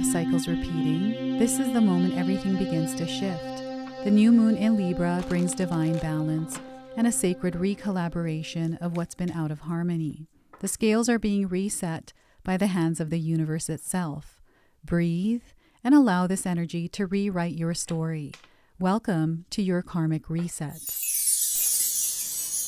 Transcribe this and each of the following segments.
of cycles repeating, this is the moment everything begins to shift. The new moon in Libra brings divine balance and a sacred recollaboration of what's been out of harmony. The scales are being reset by the hands of the universe itself. Breathe and allow this energy to rewrite your story. Welcome to your karmic reset.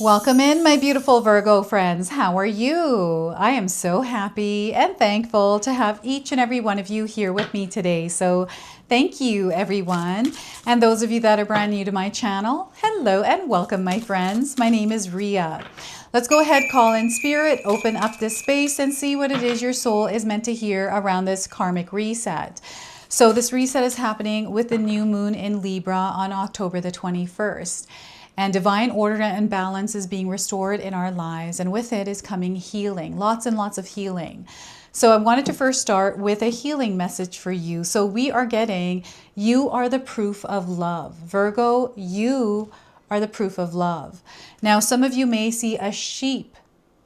Welcome in, my beautiful Virgo friends. How are you? I am so happy and thankful to have each and every one of you here with me today. So thank you, everyone. And those of you that are brand new to my channel, hello and welcome, my friends. My name is Ria. Let's go ahead, call in spirit, open up this space and see what it is your soul is meant to hear around this karmic reset. So this reset is happening with the new moon in Libra on October the 21st. And divine order and balance is being restored in our lives. And with it is coming healing, lots and lots of healing. So I wanted to first start with a healing message for you. So we are getting, you are the proof of love. Virgo, you are the proof of love. Now, some of you may see a sheep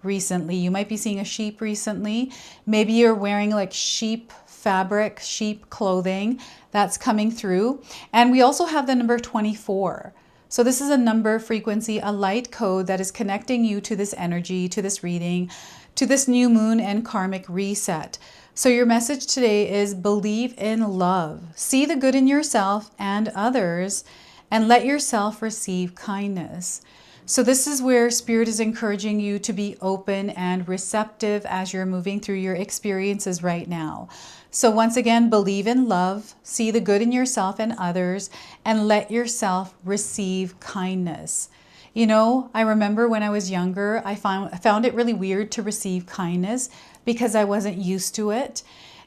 recently. You might be seeing a sheep recently. Maybe you're wearing like sheep fabric, sheep clothing that's coming through. And we also have the number 24. So this is a number, frequency, a light code that is connecting you to this energy, to this reading, to this new moon and karmic reset. So your message today is believe in love. See the good in yourself and others, and let yourself receive kindness. So this is where Spirit is encouraging you to be open and receptive as you're moving through your experiences right now. So once again, believe in love, see the good in yourself and others, and let yourself receive kindness. You know, I remember when I was younger, I found it really weird to receive kindness because I wasn't used to it.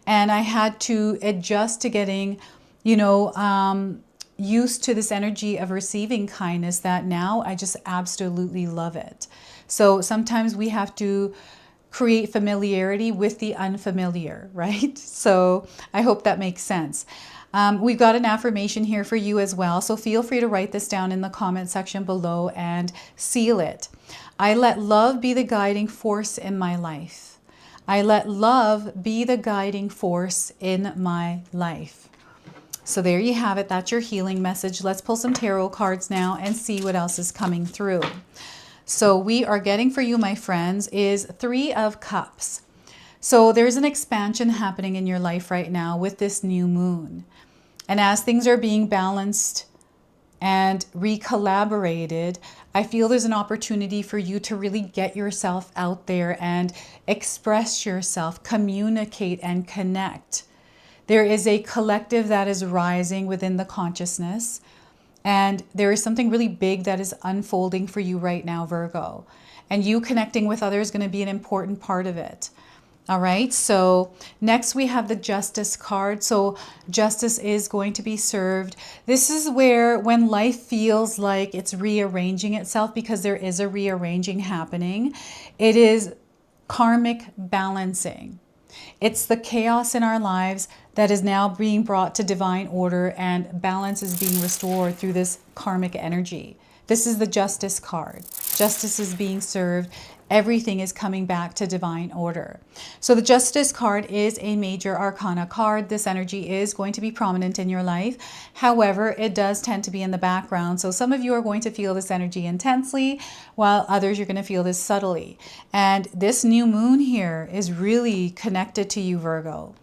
And I had to adjust to getting, used to this energy of receiving kindness that now I just absolutely love it. So sometimes we have to create familiarity with the unfamiliar, right? So I hope that makes sense. We've got an affirmation here for you as well. So feel free to write this down in the comment section below and seal it. I let love be the guiding force in my life. I let love be the guiding force in my life. So there you have it. That's your healing message. Let's pull some tarot cards now and see what else is coming through. So we are getting for you, my friends, is 3 of Cups. So there's an expansion happening in your life right now with this new moon. And as things are being balanced and recollaborated, I feel there's an opportunity for you to really get yourself out there and express yourself, communicate and connect. There is a collective that is rising within the consciousness. And there is something really big that is unfolding for you right now, Virgo. And you connecting with others is going to be an important part of it. All right. So next we have the Justice card. So justice is going to be served. This is where when life feels like it's rearranging itself, because there is a rearranging happening, it is karmic balancing. It's the chaos in our lives that is now being brought to divine order, and balance is being restored through this karmic energy. This is the Justice card. Justice is being served. Everything is coming back to divine order. So the Justice card is a major arcana card. This energy is going to be prominent in your life. However, it does tend to be in the background. So some of you are going to feel this energy intensely, while others you're going to feel this subtly. And this new moon here is really connected to you, Virgo.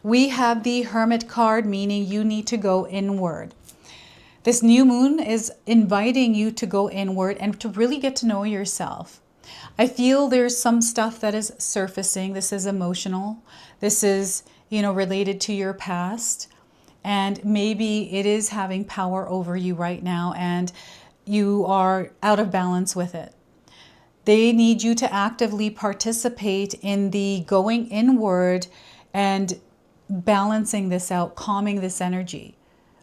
We have the Hermit card, meaning you need to go inward. This new moon is inviting you to go inward and to really get to know yourself. I feel there's some stuff that is surfacing. This is emotional. This is, related to your past. And maybe it is having power over you right now and you are out of balance with it. They need you to actively participate in the going inward and balancing this out, calming this energy.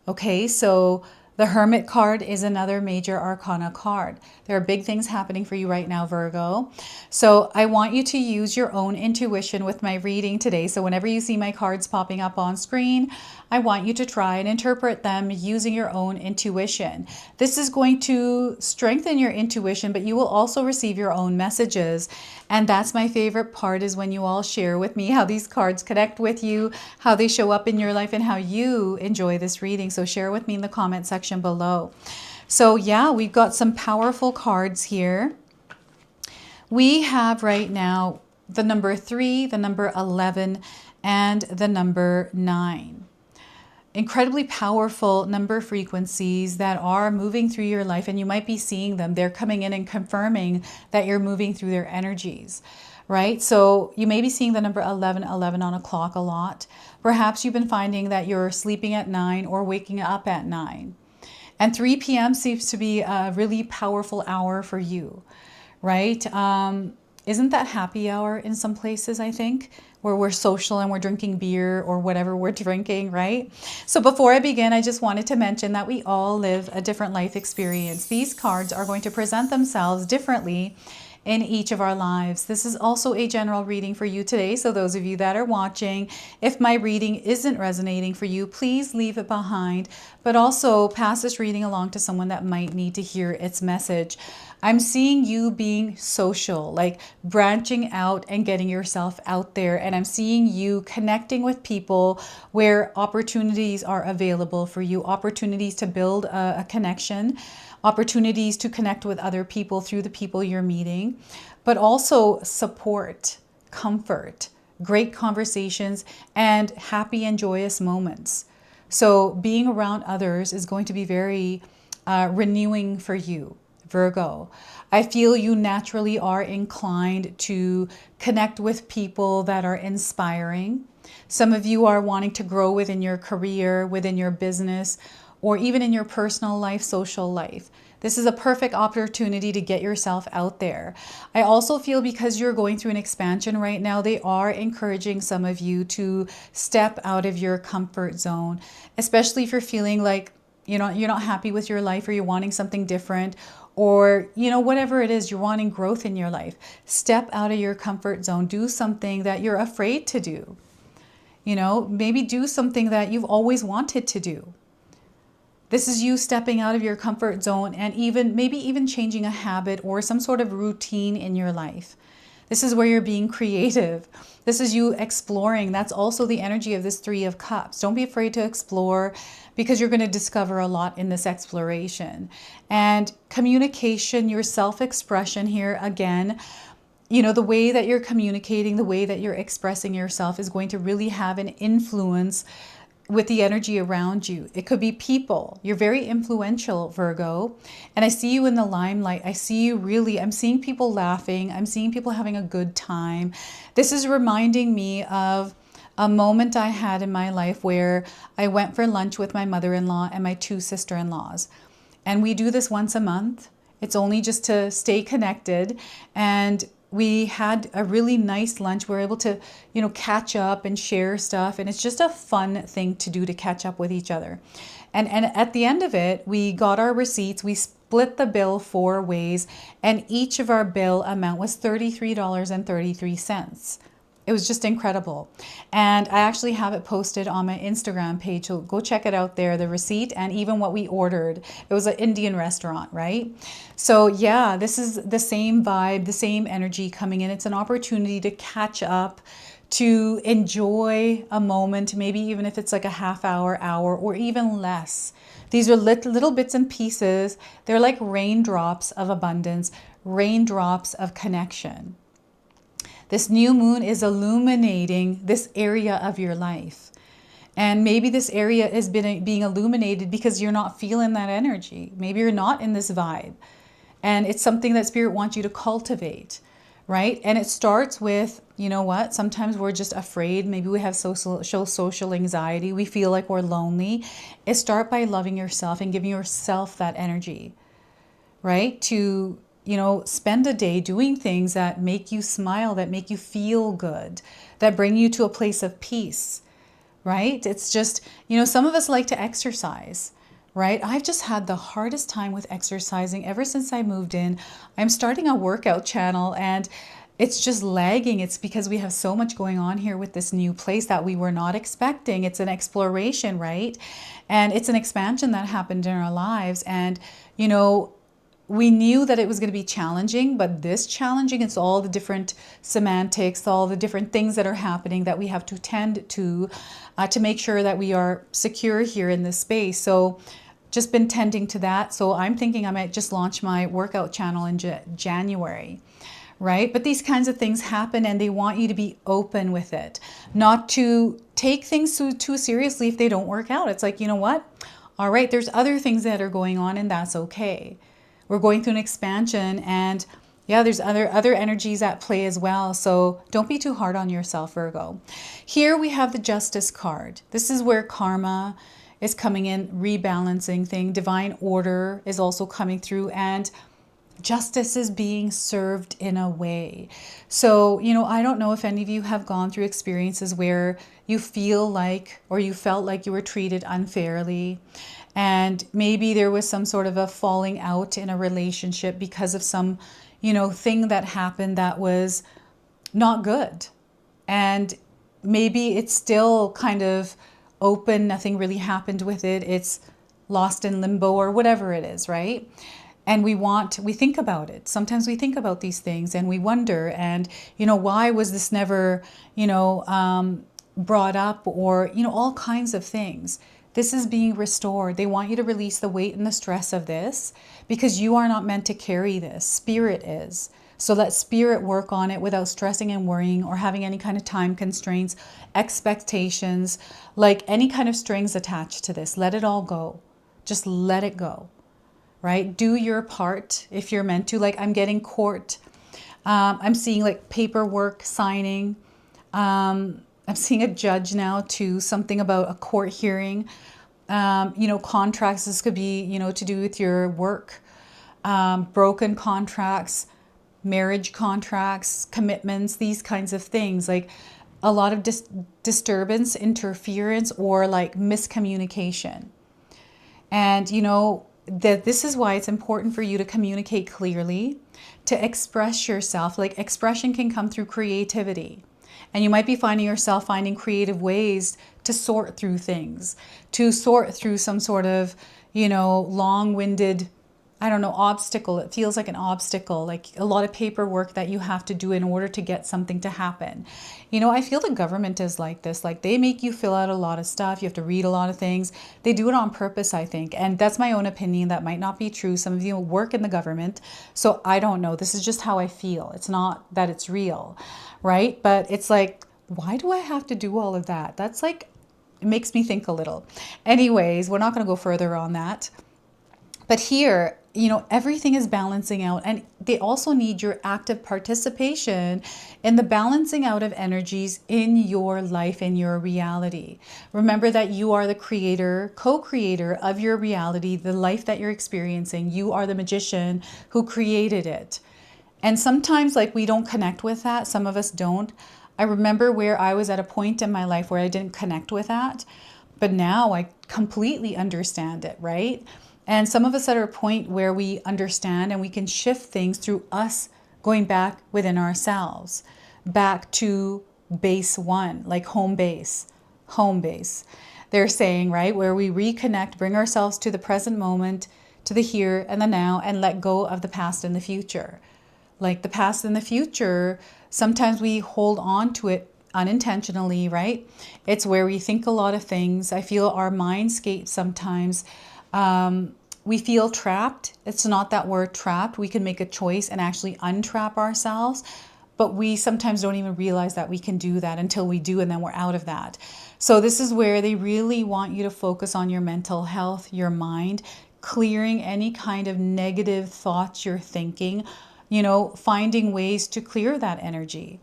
Okay, so the Hermit card is another major arcana card. There are big things happening for you right now, Virgo. So I want you to use your own intuition with my reading today. So whenever you see my cards popping up on screen, I want you to try and interpret them using your own intuition. This is going to strengthen your intuition, but you will also receive your own messages. And that's my favorite part, is when you all share with me how these cards connect with you, how they show up in your life, and how you enjoy this reading. So share with me in the comment section below. So yeah, we've got some powerful cards here. We have right now the number 3, the number 11, and the number 9. Incredibly powerful number frequencies that are moving through your life, and you might be seeing them. They're coming in and confirming that you're moving through their energies, right? So you may be seeing the number 1111 on a clock a lot. Perhaps you've been finding that you're sleeping at 9 or waking up at 9. And 3 p.m. seems to be a really powerful hour for you, right? Isn't that happy hour in some places, I think, where we're social and we're drinking beer or whatever we're drinking, right? So before I begin, I just wanted to mention that we all live a different life experience. These cards are going to present themselves differently in each of our lives. This is also a general reading for you today. So those of you that are watching, if my reading isn't resonating for you, please leave it behind, but also pass this reading along to someone that might need to hear its message. I'm seeing you being social, like branching out and getting yourself out there. And I'm seeing you connecting with people where opportunities are available for you, opportunities to build a connection, opportunities to connect with other people through the people you're meeting, but also support, comfort, great conversations, and happy and joyous moments. So being around others is going to be very renewing for you, Virgo. I feel you naturally are inclined to connect with people that are inspiring. Some of you are wanting to grow within your career, within your business, or even in your personal life, social life. This is a perfect opportunity to get yourself out there. I also feel because you're going through an expansion right now, they are encouraging some of you to step out of your comfort zone, especially if you're feeling like, you know, you're not happy with your life, or you're wanting something different, or, you know, whatever it is, you're wanting growth in your life. Step out of your comfort zone. Do something that you're afraid to do. You know, maybe do something that you've always wanted to do. This is you stepping out of your comfort zone, and maybe even changing a habit or some sort of routine in your life. This is where you're being creative. This is you exploring. That's also the energy of this 3 of Cups. Don't be afraid to explore, because you're going to discover a lot in this exploration. And communication, your self-expression here again, you know, the way that you're communicating, the way that you're expressing yourself is going to really have an influence with the energy around you. It could be people. You're very influential, Virgo. And I see you in the limelight. I see you really, I'm seeing people laughing. I'm seeing people having a good time. This is reminding me of a moment I had in my life where I went for lunch with my mother-in-law and my 2 sister-in-laws. And we do this once a month. It's only just to stay connected. And we had a really nice lunch. We were able to, you know, catch up and share stuff. And it's just a fun thing to do, to catch up with each other. And at the end of it, we got our receipts. We split the bill 4 ways. And each of our bill amount was $33.33. It was just incredible. And I actually have it posted on my Instagram page. So go check it out there, the receipt and even what we ordered. It was an Indian restaurant, right? So yeah, this is the same vibe, the same energy coming in. It's an opportunity to catch up, to enjoy a moment, maybe even if it's like a half hour, or even less. These are little bits and pieces. They're like raindrops of abundance, raindrops of connection. This new moon is illuminating this area of your life. And maybe this area is being illuminated because you're not feeling that energy. Maybe you're not in this vibe. And it's something that Spirit wants you to cultivate, right? And it starts with, you know what? Sometimes we're just afraid. Maybe we have social anxiety. We feel like we're lonely. Start by loving yourself and giving yourself that energy, right? To, you know, spend a day doing things that make you smile, that make you feel good, that bring you to a place of peace, right? It's just, you know, some of us like to exercise, right? I've just had the hardest time with exercising ever since I moved in. I'm starting a workout channel and it's just lagging. It's because we have so much going on here with this new place that we were not expecting. It's an exploration, right? And it's an expansion that happened in our lives. And, you know, we knew that it was going to be challenging, but this challenging, it's all the different semantics, all the different things that are happening that we have to tend to make sure that we are secure here in this space. So just been tending to that. So I'm thinking I might just launch my workout channel in January, right? But these kinds of things happen and they want you to be open with it, not to take things too seriously if they don't work out. It's like, you know what? All right, there's other things that are going on and that's okay. We're going through an expansion and yeah, there's other energies at play as well. So don't be too hard on yourself, Virgo. Here we have the Justice card. This is where karma is coming in, rebalancing thing. Divine order is also coming through and justice is being served in a way. So, you know, I don't know if any of you have gone through experiences where you feel like, or you felt like you were treated unfairly. And maybe there was some sort of a falling out in a relationship because of some, you know, thing that happened that was not good. And maybe it's still kind of open, nothing really happened with it. It's lost in limbo or whatever it is, right? And we think about it. Sometimes we think about these things and we wonder, and, you know, why was this never, you know, brought up, or, you know, all kinds of things. This is being restored. They want you to release the weight and the stress of this because you are not meant to carry this. Spirit is. So let spirit work on it without stressing and worrying or having any kind of time constraints, expectations, like any kind of strings attached to this. Let it all go. Just let it go. Right? Do your part if you're meant to. Like I'm getting court. I'm seeing like paperwork signing. I'm seeing a judge now too. Something about a court hearing. You know, contracts. This could be, you know, to do with your work. Broken contracts, marriage contracts, commitments, these kinds of things. Like a lot of disturbance, interference, or like miscommunication. And, you know, that this is why it's important for you to communicate clearly, to express yourself. Like expression can come through creativity. And you might be finding yourself finding creative ways to sort through things, to sort through some sort of, you know, long-winded, I don't know, obstacle. It feels like an obstacle, like a lot of paperwork that you have to do in order to get something to happen. You know, I feel the government is like this. Like they make you fill out a lot of stuff. You have to read a lot of things. They do it on purpose, I think. And that's my own opinion. That might not be true. Some of you work in the government. So I don't know. This is just how I feel. It's not that it's real, right? But it's like, why do I have to do all of that? That's like, it makes me think a little. Anyways, we're not going to go further on that. But here, you know, everything is balancing out, and they also need your active participation in the balancing out of energies in your life, in your reality. Remember that you are the creator, co-creator of your reality, the life that you're experiencing. You are the magician who created it. And sometimes like we don't connect with that. Some of us don't. I remember where I was at a point in my life where I didn't connect with that, but now I completely understand it, right? And some of us are at a point where we understand and we can shift things through us going back within ourselves, back to base one, like home base, home base. They're saying, right, where we reconnect, bring ourselves to the present moment, to the here and the now, and let go of the past and the future. Like the past and the future, sometimes we hold on to it unintentionally, right? It's where we think a lot of things. I feel our mindscape sometimes, we feel trapped. It's not that we're trapped. We can make a choice and actually untrap ourselves, but we sometimes don't even realize that we can do that until we do, and then we're out of that. So this is where they really want you to focus on your mental health, your mind, clearing any kind of negative thoughts you're thinking, you know, finding ways to clear that energy.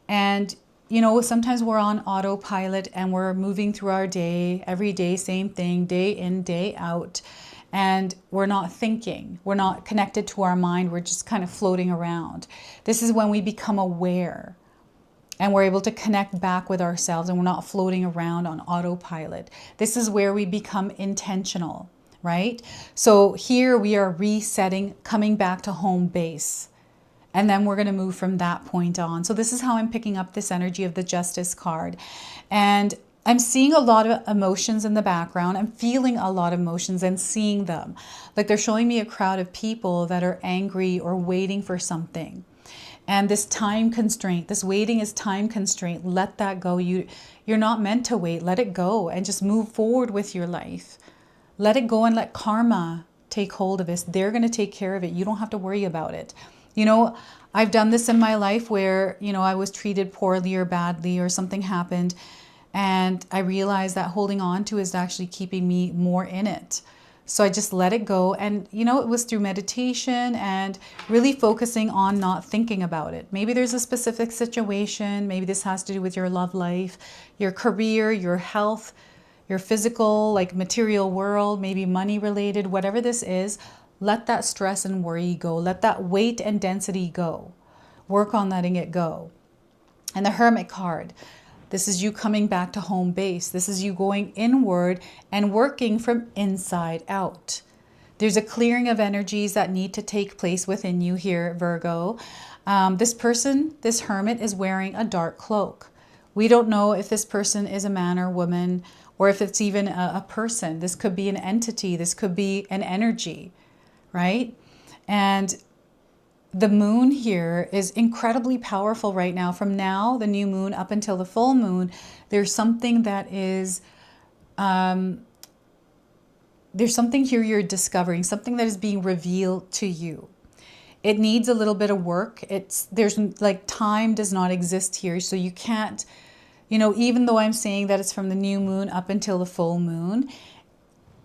And you know, sometimes we're on autopilot and we're moving through our day, every day, same thing, day in, day out. And we're not thinking, we're not connected to our mind, we're just kind of floating around. This is when we become aware and we're able to connect back with ourselves and we're not floating around on autopilot. This is where we become intentional, right? So here we are resetting, coming back to home base. And then we're going to move from that point on. So this is how I'm picking up this energy of the Justice card. And I'm seeing a lot of emotions in the background. I'm feeling a lot of emotions and seeing them. Like they're showing me a crowd of people that are angry or waiting for something. And this time constraint, this waiting is time constraint. Let that go. You're not meant to wait. Let it go and just move forward with your life. Let it go and let karma take hold of this. They're going to take care of it. You don't have to worry about it. You know, I've done this in my life where, you know, I was treated poorly or badly or something happened. And I realized that holding on to is actually keeping me more in it. So I just let it go. And, you know, it was through meditation and really focusing on not thinking about it. Maybe there's a specific situation. Maybe this has to do with your love life, your career, your health, your physical, like material world, maybe money related, whatever this is. Let that stress and worry go. Let that weight and density go. Work on letting it go. And the Hermit card. This is you coming back to home base. This is you going inward and working from inside out. There's a clearing of energies that need to take place within you here, Virgo. This person, this hermit, is wearing a dark cloak. We don't know if this person is a man or woman, or if it's even a person. This could be an entity. This could be an energy, right? And the moon here is incredibly powerful right now. From now, the new moon, up until the full moon, there's something that is, there's something here you're discovering, something that is being revealed to you. It needs a little bit of work. There's like time does not exist here. So you can't, you know, even though I'm saying that it's from the new moon up until the full moon,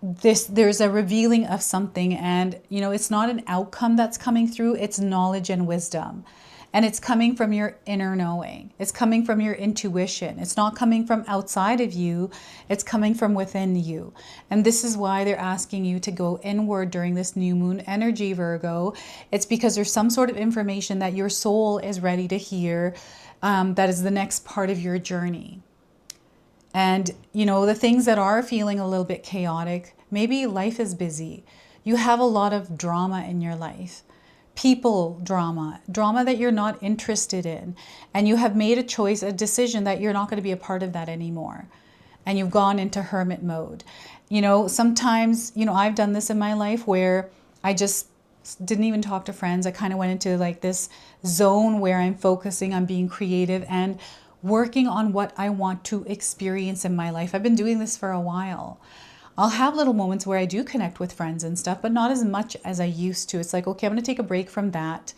there's a revealing of something, and you know, it's not an outcome that's coming through, it's knowledge and wisdom. And it's coming from your inner knowing. It's coming from your intuition. It's not coming from outside of you. It's coming from within you. And this is why they're asking you to go inward during this new moon energy, Virgo. It's because there's some sort of information that your soul is ready to hear, that is the next part of your journey. And, you know, the things that are feeling a little bit chaotic, maybe life is busy. You have a lot of drama in your life. People drama that you're not interested in. And you have made a choice, a decision that you're not going to be a part of that anymore. And you've gone into hermit mode. You know, sometimes, you know, I've done this in my life where I just didn't even talk to friends. I kind of went into like this zone where I'm focusing on being creative and working on what I want to experience in my life. I've been doing this for a while. I'll have little moments where I do connect with friends and stuff, but not as much as I used to. It's like, okay, I'm going to take a break from that.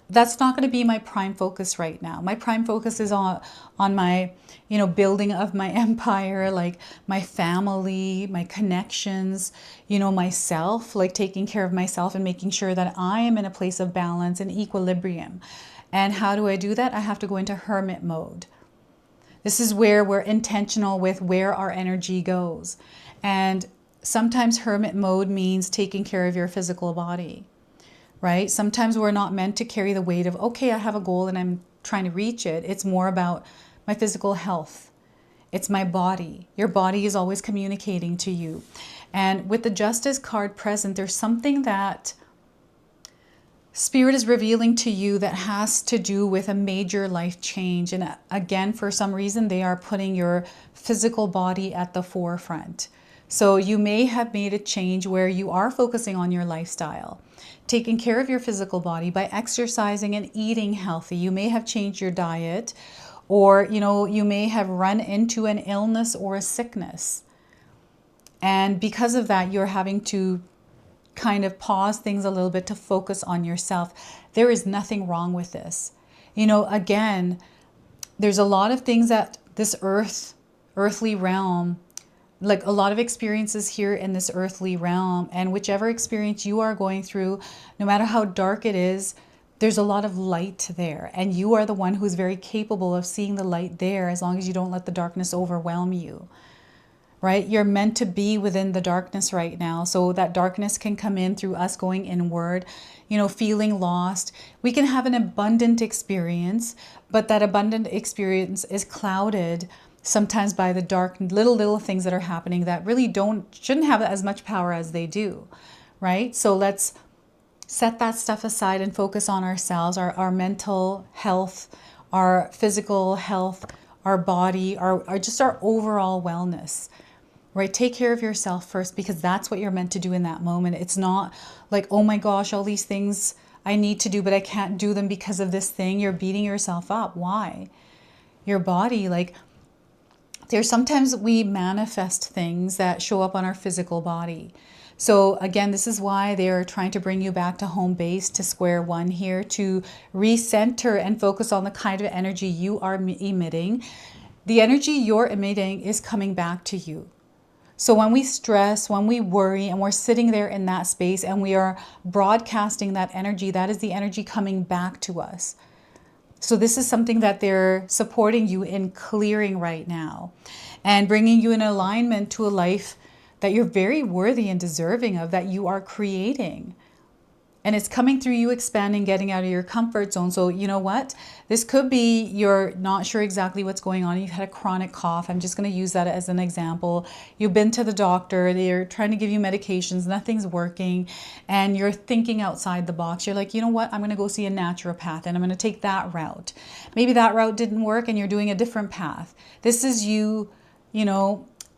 That's not going to be my prime focus right now. My prime focus is on my, you know, building of my empire, like my family, my connections, you know, myself, like taking care of myself and making sure that I am in a place of balance and equilibrium. And how do I do that? I have to go into hermit mode. This is where we're intentional with where our energy goes. And sometimes hermit mode means taking care of your physical body, right? Sometimes we're not meant to carry the weight of, okay, I have a goal and I'm trying to reach it. It's more about my physical health. It's my body. Your body is always communicating to you. And with the Justice card present, there's something that Spirit is revealing to you that has to do with a major life change. And again, for some reason, they are putting your physical body at the forefront. So you may have made a change where you are focusing on your lifestyle, taking care of your physical body by exercising and eating healthy. You may have changed your diet, or, you know, you may have run into an illness or a sickness. And because of that, you're having to kind of pause things a little bit to focus on yourself. There is nothing wrong with this. You know, again, there's a lot of things that this earthly realm, like a lot of experiences here in this earthly realm, and whichever experience you are going through, no matter how dark it is, there's a lot of light there. And you are the one who's very capable of seeing the light there, as long as you don't let the darkness overwhelm you. Right? You're meant to be within the darkness right now. So that darkness can come in through us going inward, you know, feeling lost. We can have an abundant experience, but that abundant experience is clouded sometimes by the dark little things that are happening that really shouldn't have as much power as they do. Right? So let's set that stuff aside and focus on ourselves, our mental health, our physical health, our body, our just our overall wellness. Right? Take care of yourself first, because that's what you're meant to do in that moment. It's not like, oh my gosh, all these things I need to do, but I can't do them because of this thing. You're beating yourself up. Why? Your body, like, there's sometimes we manifest things that show up on our physical body. So again, this is why they're trying to bring you back to home base, to square one here, to recenter and focus on the kind of energy you are emitting. The energy you're emitting is coming back to you. So when we stress, when we worry, and we're sitting there in that space and we are broadcasting that energy, that is the energy coming back to us. So this is something that they're supporting you in clearing right now, and bringing you in alignment to a life that you're very worthy and deserving of, that you are creating. And it's coming through you expanding, getting out of your comfort zone. So you know what? This could be you're not sure exactly what's going on. You've had a chronic cough. I'm just going to use that as an example. You've been to the doctor. They're trying to give you medications. Nothing's working. And you're thinking outside the box. You're like, you know what? I'm going to go see a naturopath and I'm going to take that route. Maybe that route didn't work and you're doing a different path. This is you,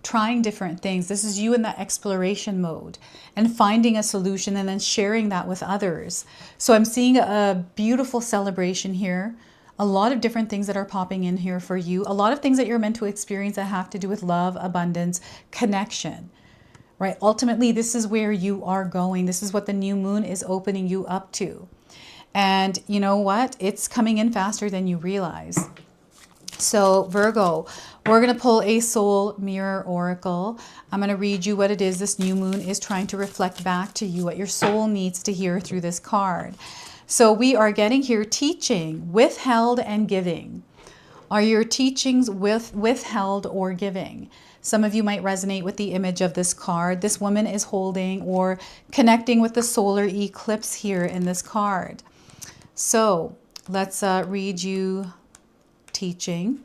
trying different things. This is you in that exploration mode and finding a solution and then sharing that with others. So I'm seeing a beautiful celebration here. A lot of different things that are popping in here for you. A lot of things that you're meant to experience that have to do with love, abundance, connection, right? Ultimately, this is where you are going. This is what the new moon is opening you up to. And you know what? It's coming in faster than you realize. So Virgo, we're going to pull a soul mirror oracle. I'm going to read you what it is this new moon is trying to reflect back to you, what your soul needs to hear through this card. So we are getting here teaching, withheld, and giving. Are your teachings withheld or giving? Some of you might resonate with the image of this card. This woman is holding or connecting with the solar eclipse here in this card. So let's read you teaching.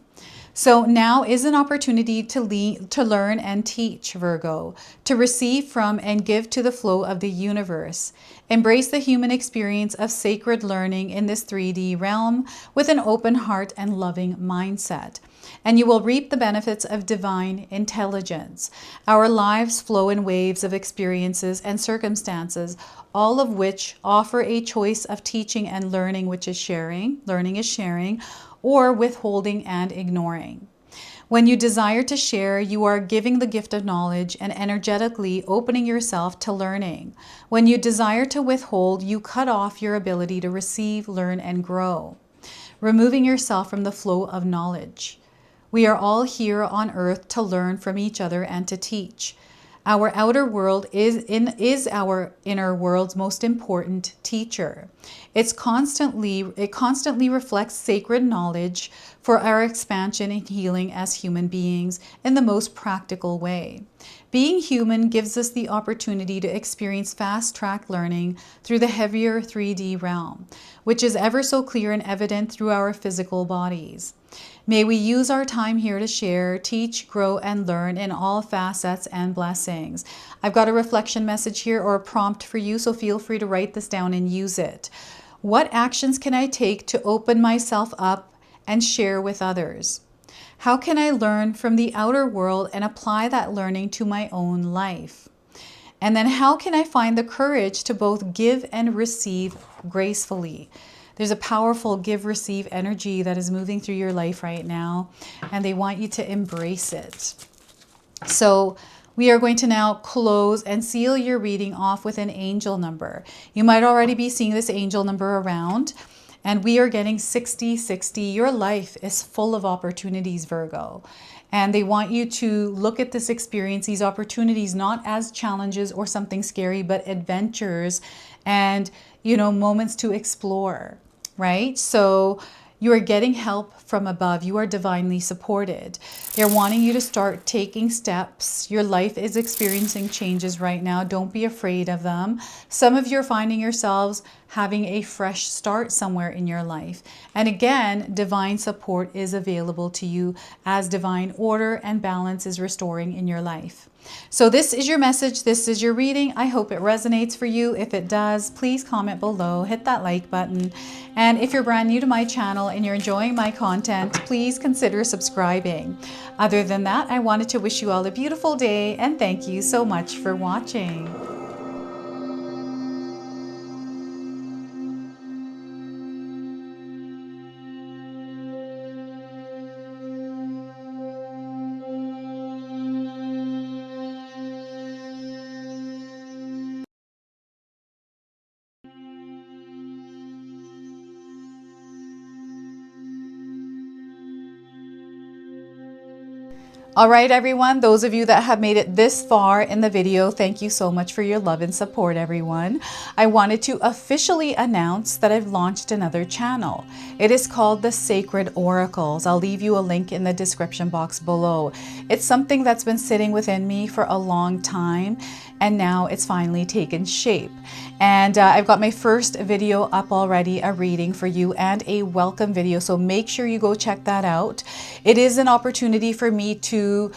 So now is an opportunity to learn and teach, Virgo, to receive from and give to the flow of the universe. Embrace the human experience of sacred learning in this 3D realm with an open heart and loving mindset, and you will reap the benefits of divine intelligence. Our lives flow in waves of experiences and circumstances, all of which offer a choice of teaching and learning, which is sharing. Learning is sharing, or withholding and ignoring. When you desire to share, you are giving the gift of knowledge and energetically opening yourself to learning. When you desire to withhold, you cut off your ability to receive, learn, and grow, removing yourself from the flow of knowledge. We are all here on earth to learn from each other and to teach. Our outer world is our inner world's most important teacher. It constantly reflects sacred knowledge for our expansion and healing as human beings in the most practical way. Being human gives us the opportunity to experience fast-track learning through the heavier 3D realm, which is ever so clear and evident through our physical bodies. May we use our time here to share, teach, grow, and learn in all facets and blessings. I've got a reflection message here or a prompt for you, so feel free to write this down and use it. What actions can I take to open myself up and share with others? How can I learn from the outer world and apply that learning to my own life? And then how can I find the courage to both give and receive gracefully? There's a powerful give-receive energy that is moving through your life right now, and they want you to embrace it. So we are going to now close and seal your reading off with an angel number. You might already be seeing this angel number around, and we are getting 6060. Your life is full of opportunities, Virgo. And they want you to look at this experience, these opportunities, not as challenges or something scary, but adventures and, moments to explore, right? So you are getting help from above. You are divinely supported. They're wanting you to start taking steps. Your life is experiencing changes right now. Don't be afraid of them. Some of you are finding yourselves having a fresh start somewhere in your life. And again, divine support is available to you as divine order and balance is restoring in your life. So this is your message. This is your reading. I hope it resonates for you. If it does, please comment below, hit that like button. And if you're brand new to my channel and you're enjoying my content, please consider subscribing. Other than that, I wanted to wish you all a beautiful day and thank you so much for watching. All right, everyone, those of you that have made it this far in the video, thank you so much for your love and support, everyone. I wanted to officially announce that I've launched another channel. It is called The Sacred Oracles. I'll leave you a link in the description box below. It's something that's been sitting within me for a long time, and now it's finally taken shape. And I've got my first video up already, a reading for you and a welcome video. So make sure you go check that out. It is an opportunity for me to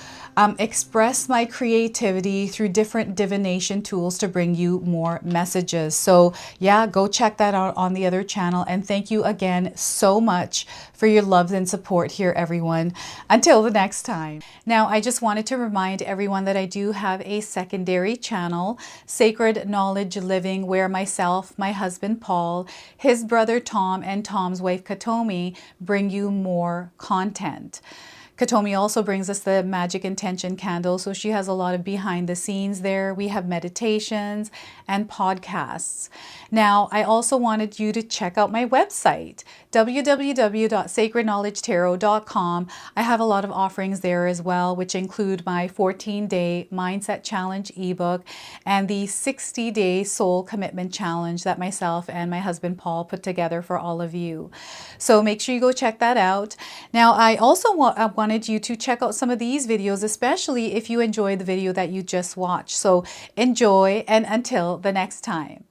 express my creativity through different divination tools to bring you more messages. So yeah, go check that out on the other channel. And thank you again so much for your love and support here, everyone. Until the next time. Now, I just wanted to remind everyone that I do have a secondary channel, Sacred Knowledge Living, where myself, my husband Paul, his brother Tom, and Tom's wife Katomi bring you more content. Katomi also brings us the Magic Intention candle, so she has a lot of behind the scenes there. We have meditations and podcasts. Now, I also wanted you to check out my website, www.sacredknowledgetarot.com. I have a lot of offerings there as well, which include my 14-day Mindset Challenge ebook and the 60-day Soul Commitment Challenge that myself and my husband Paul put together for all of you. So make sure you go check that out. Now, I also wanted you to check out some of these videos, especially if you enjoyed the video that you just watched. So enjoy, and until the next time.